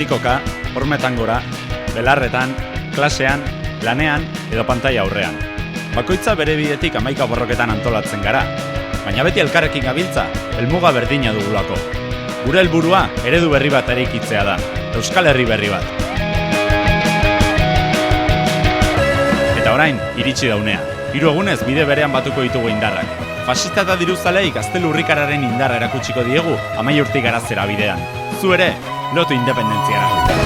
Kotikoka, hormetan gora, belarretan, klasean, lanean edo pantaila aurrean. Bakoitza bere bidetik 11 borroketan antolatzen gara, baina beti elkarrekin gabiltza, helmuga berdina dugulako. Gure helburua eredu berri bat eraikitzea da, Euskal Herri berri bat. Eta orain, iritsi da unea. 3 egunez bide berean batuko ditugu indarrak. Faxista eta diruzaleei Gaztelu Urrikararen indarra erakutsiko diegu 10 urtik garazera bidean. Zu ere, lotu independentziara.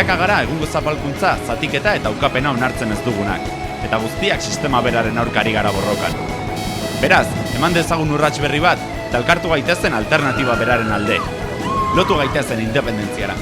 Milaka gara egungo zapalkuntza, zatiketa eta ukapena onartzen ez dugunak, eta guztiak sistema beraren aurkari gara borrokan. Beraz, eman dezagun urrats berri bat, eta elkartu gaitezen alternatiba beraren alde. Lotu gaitezen independentziara.